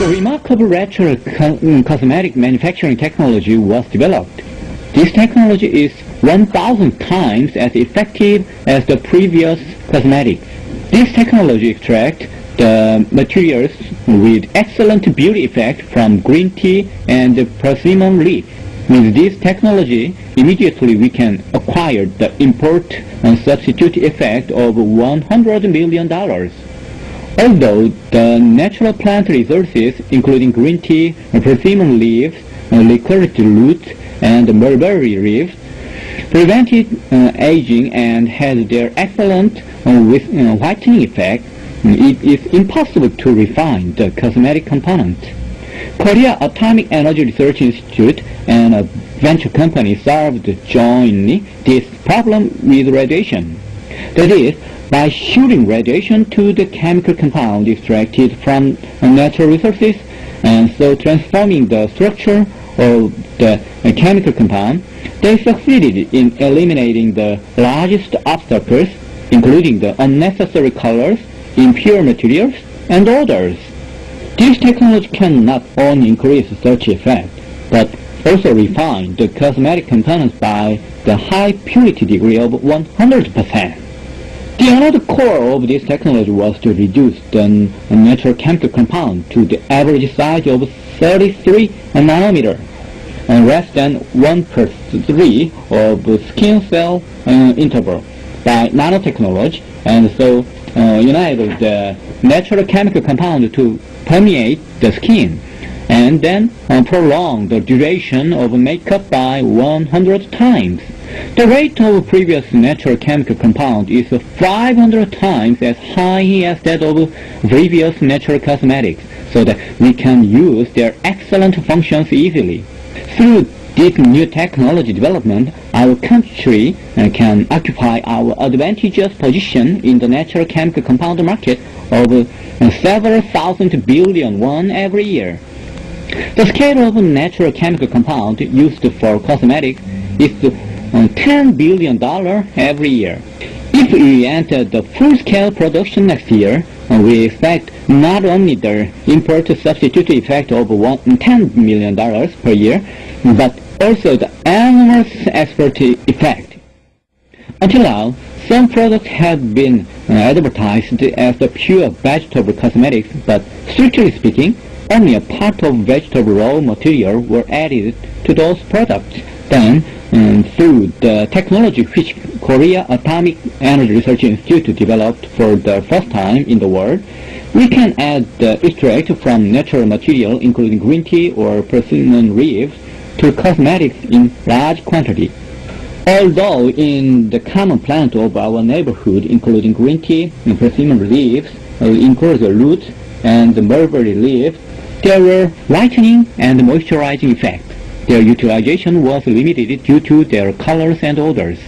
The remarkable retro cosmetic manufacturing technology was developed. This technology is 1,000 times as effective as the previous cosmetics. This technology extracts the materials with excellent beauty effect from green tea and persimmon leaf. With this technology, immediately we can acquire the import and substitute effect of $100 million. Although the natural plant resources, including green tea, persimmon leaves, licorice roots, and mulberry leaves, prevented aging and had their excellent whitening effect, it is impossible to refine the cosmetic component. Korea Atomic Energy Research Institute and a venture company solved jointly this problem with radiation. That is, by shooting radiation to the chemical compound extracted from natural resources, and so transforming the structure of the chemical compound, they succeeded in eliminating the largest obstacles, including the unnecessary colors, impure materials, and odors. This technology can not only increase such effect, but also refine the cosmetic components by the high purity degree of 100%. The another core of this technology was to reduce the natural chemical compound to the average size of 33 nanometer, less than 1/3 of skin cell interval by nanotechnology, and so enable the natural chemical compound to permeate the skin, and then prolong the duration of makeup by 100 times. The rate of previous natural chemical compound is 500 times as high as that of previous natural cosmetics, so that we can use their excellent functions easily. Through this new technology development, our country can occupy our advantageous position in the natural chemical compound market of several thousand billion won every year. The scale of natural chemical compound used for cosmetics is $10 billion every year. If we enter the full-scale production next year, we expect not only the import substitute effect of $10 million per year, but also the enormous export effect. Until now, some products have been advertised as the pure vegetable cosmetics, but strictly speaking, only a part of vegetable raw material were added to those products. Then, through the technology which Korea Atomic Energy Research Institute developed for the first time in the world, we can add the extract from natural material, including green tea or persimmon leaves, to cosmetics in large quantity. Although in the common plant of our neighborhood, including green tea, persimmon leaves, licorice roots, and mulberry leaves, there were whitening and moisturizing effects. Their utilization was limited due to their colors and odors.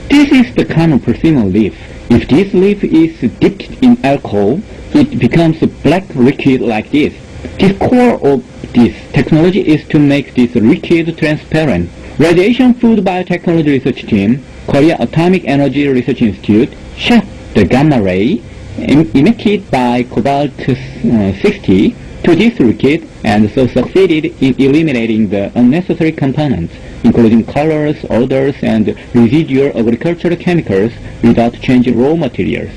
This is the common persimmon leaf. If this leaf is dipped in alcohol, it becomes a black liquid like this. The core of this technology is to make this liquid transparent. Radiation Food Biotechnology Research Team, Korea Atomic Energy Research Institute, shot the gamma ray emitted by cobalt-60 to this liquid, and so succeeded in eliminating the unnecessary components, including colors, odors, and residual agricultural chemicals, without changing raw materials.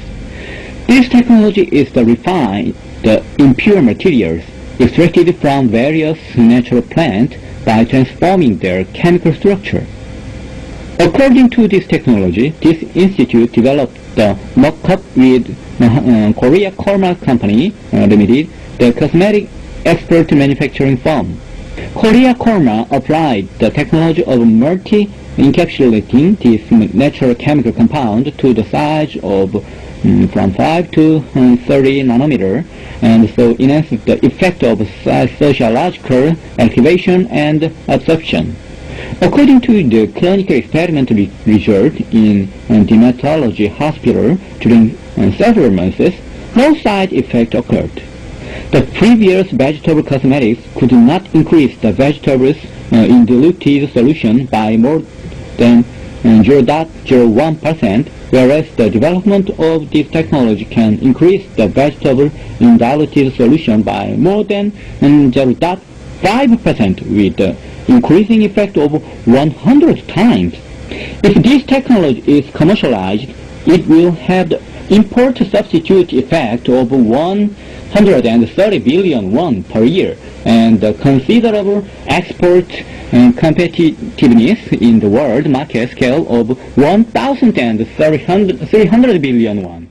This technology is to refine the impure materials extracted from various natural plants by transforming their chemical structure. According to this technology, this institute developed the mock-up with Korea Korma Company Limited, the cosmetic expert manufacturing firm. Korea Korma applied the technology of multi-encapsulating this natural chemical compound to the size of from 5 to 30 nanometer, and so enhanced the effect of sociological activation and absorption. According to the clinical experiment result in dermatology hospital during several months, no side effect occurred. The previous vegetable cosmetics could not increase the vegetables in diluted solution by more than 0.01%, whereas the development of this technology can increase the vegetable undiluted solution by more than 0.5% with the increasing effect of 100 times. If this technology is commercialized, it will have the import substitute effect of 130 billion won per year and considerable export competitiveness in the world market scale of 1,300 billion won.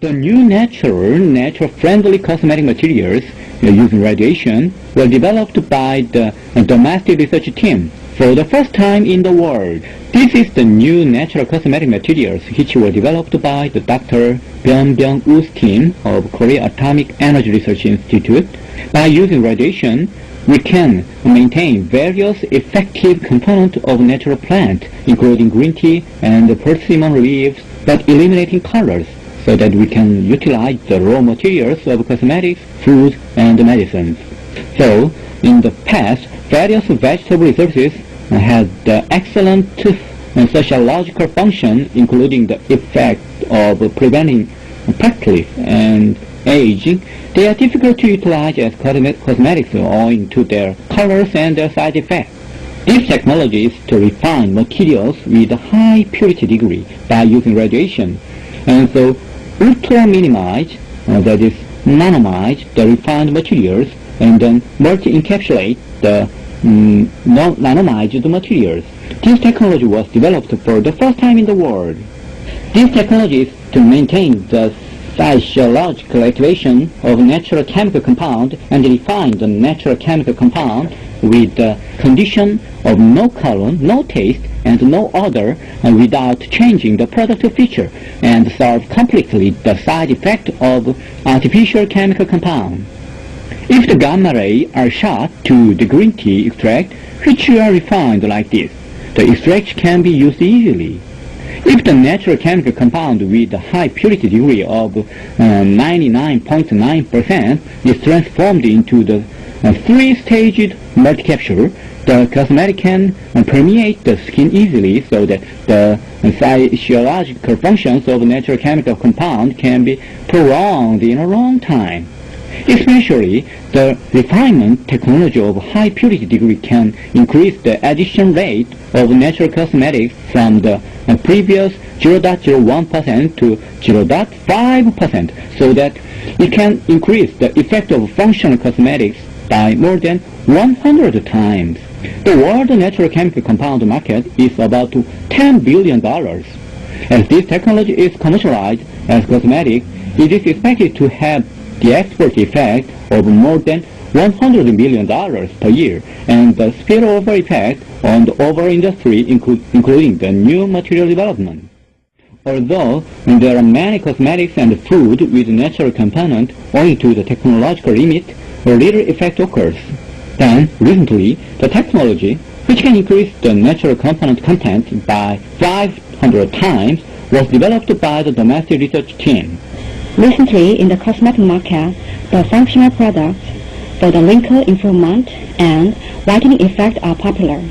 The new nature-friendly cosmetic materials using radiation were developed by the domestic research team for the first time in the world. This is the new natural cosmetic materials which were developed by the Dr. Byung Woo's team of Korea Atomic Energy Research Institute. By using radiation, we can maintain various effective components of natural plant, including green tea and persimmon leaves, but eliminating colors, so that we can utilize the raw materials of cosmetics, food, and medicines. So, in the past, various vegetable resources had excellent sociological function, including the effect of preventing plaque and aging. They are difficult to utilize as cosmetics owing to their colors and their side effects. This technology is to refine materials with a high purity degree by using radiation, and so ultra-minimize, that is, nanomize the refined materials and then multi-encapsulate the nanomized materials. This technology was developed for the first time in the world. This technology is to maintain the physiological activation of natural chemical compound and refine the natural chemical compound with the condition of no color, no taste, and no odor without changing the product feature, and solve completely the side effect of artificial chemical compound. If the gamma rays are shot to the green tea extract, which are refined like this, the extract can be used easily. If the natural chemical compound with a high purity degree of 99.9% is transformed into the three-staged multi-capsule, the cosmetic can permeate the skin easily, so that the physiological functions of natural chemical compound can be prolonged in a long time. Especially, the refinement technology of high purity degree can increase the addition rate of natural cosmetics from the previous 0.01% to 0.5%, so that it can increase the effect of functional cosmetics by more than 100 times. The world natural chemical compound market is about $10 billion. As this technology is commercialized as cosmetic, it is expected to have the export effect of more than $100 million per year, and the spillover effect on the overall industry, including the new material development. Although there are many cosmetics and food with natural component, owing to the technological limit, little effect occurs. Then, recently, the technology, which can increase the natural component content by 500 times, was developed by the domestic research team. Recently, in the cosmetic market, the functional products for the wrinkle improvement and whitening effect are popular.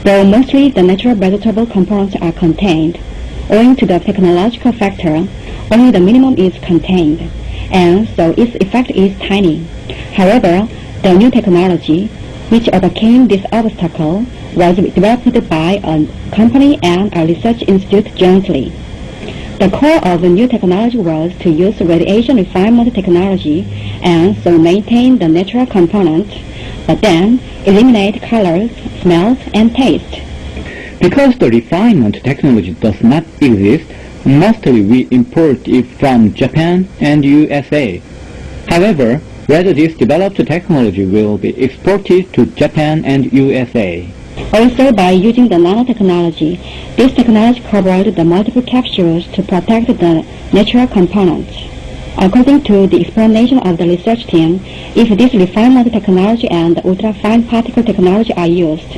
Though mostly the natural vegetable components are contained, owing to the technological factor, only the minimum is contained, and so its effect is tiny. However, the new technology, which overcame this obstacle, was developed by a company and a research institute jointly. The core of the new technology was to use radiation refinement technology and so maintain the natural components, but then eliminate colors, smells, and taste. Because the refinement technology does not exist, mostly we import it from Japan and USA. However, whether this developed technology will be exported to Japan and USA. Also, by using the nanotechnology, this technology covered the multiple capsules to protect the natural components. According to the explanation of the research team, if this refinement technology and ultra-fine particle technology are used,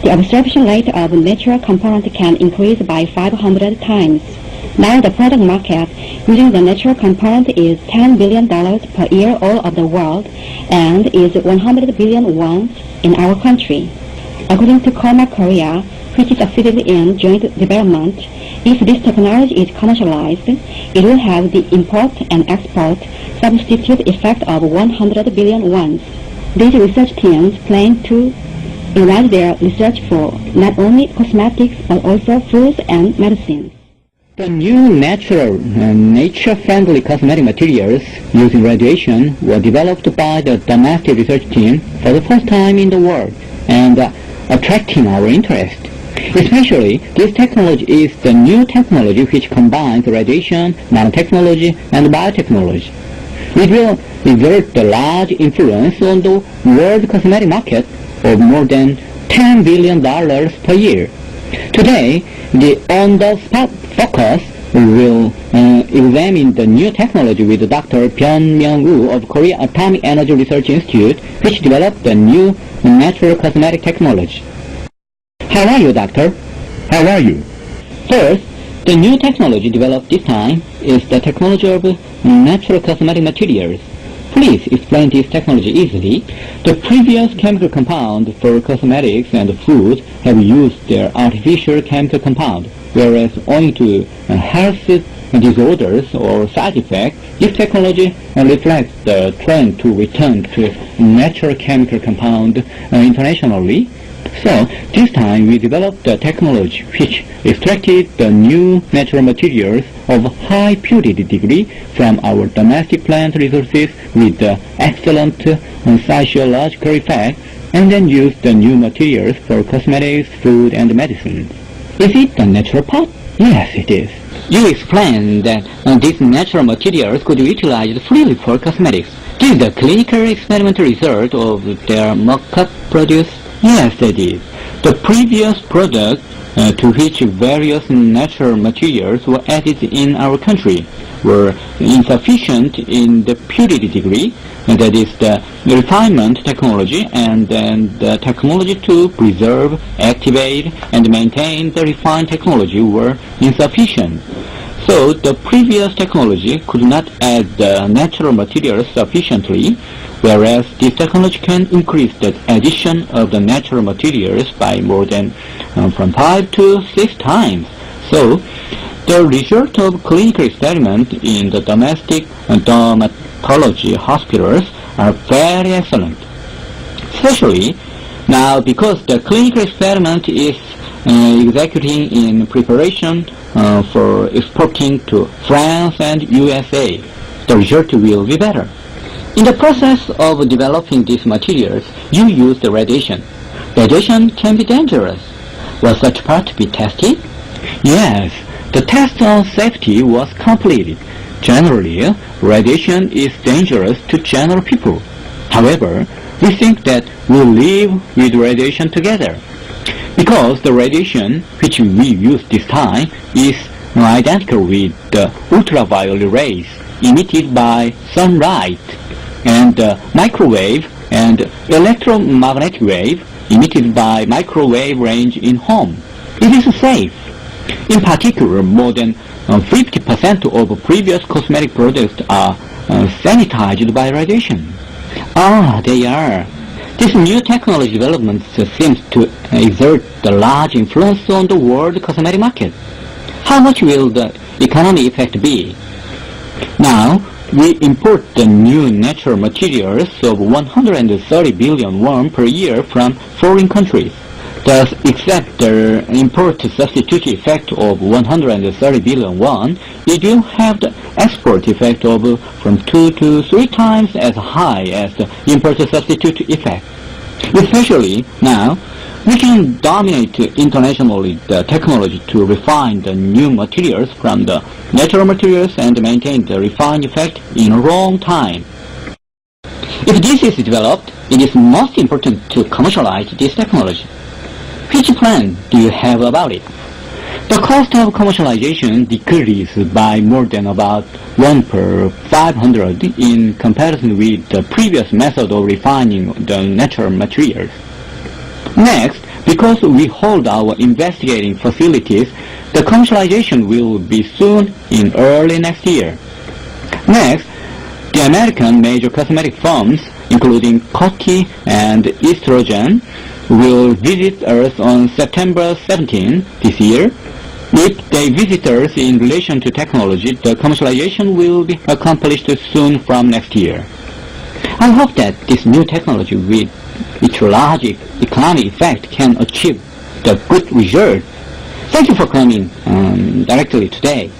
the absorption rate of natural component can increase by 500 times. Now the product market using the natural component is $10 billion per year all over the world and is 100 billion won in our country. According to Korea, which succeeded in joint development. If this technology is commercialized, it will have the import and export substitute effect of 100 billion won. These research teams plan to enlarge their research for not only cosmetics but also foods and medicine. The new nature-friendly cosmetic materials using radiation were developed by the domestic research team for the first time in the world and attracting our interest. Especially, this technology is the new technology which combines radiation, nanotechnology, and biotechnology. It will exert a large influence on the world cosmetic market of more than $10 billion per year. Today, the on-the-spot focus will examine the new technology with Dr. Byung-myung Woo of Korea Atomic Energy Research Institute, which developed the new natural cosmetic technology. How are you, doctor? How are you? First, the new technology developed this time is the technology of natural cosmetic materials. Please explain this technology easily. The previous chemical compounds for cosmetics and food have used their artificial chemical compound, whereas owing to health disorders or side effects, this technology reflects the trend to return to natural chemical compound internationally. So, this time we developed a technology which extracted the new natural materials of high purity degree from our domestic plant resources with excellent physiological effects, and then used the new materials for cosmetics, food, and medicine. Is it the natural part? Yes, it is. You explained that these natural materials could be utilized freely for cosmetics. This is the clinical experimental result of their mock-up produce? Yes, it is. The previous product to which various natural materials were added in our country were insufficient in the purity degree, and that is the refinement technology, and then the technology to preserve, activate, and maintain the refined technology were insufficient. So the previous technology could not add the natural materials sufficiently, whereas this technology can increase the addition of the natural materials by more than from 5 to 6 times. So the result of clinical experiment in the domestic dermatology hospitals are very excellent. Especially now because the clinical experiment is executing in preparation for exporting to France and USA. The result will be better. In the process of developing these materials, you use the radiation. Radiation can be dangerous. Was such part be tested? Yes, the test on safety was completed. Generally, radiation is dangerous to general people. However, we think that we'll live with radiation together, because the radiation which we use this time is identical with the ultraviolet rays emitted by sunlight, and microwave and electromagnetic wave emitted by microwave range in home. It is safe. In particular, more than 50% of previous cosmetic products are sanitized by radiation. Ah, they are. This new technology development seems to exert a large influence on the world cosmetic market. How much will the economic effect be? Now, we import the new natural materials of 130 billion won per year from foreign countries. Thus, except the import substitute effect of 130 billion won, it will have the export effect of from 2 to 3 times as high as the import substitute effect. Especially now, we can dominate internationally the technology to refine the new materials from the natural materials and maintain the refined effect in a long time. If this is developed, it is most important to commercialize this technology. Which plan do you have about it? The cost of commercialization decreased by more than about 1 per 500 in comparison with the previous method of refining the natural materials. Next, because we hold our investigating facilities, the commercialization will be soon in early next year. Next, the American major cosmetic firms, including Coty and Estrogen, will visit us on September 17 this year. If they visit us in relation to technology, the commercialization will be accomplished soon from next year. I hope that this new technology with its large economic effect can achieve the good result. Thank you for coming directly today.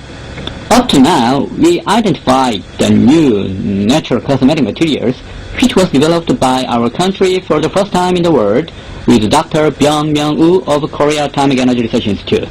Up to now, we identified the new natural cosmetic materials which was developed by our country for the first time in the world with Dr. Byung-Myung Woo of Korea Atomic Energy Research Institute.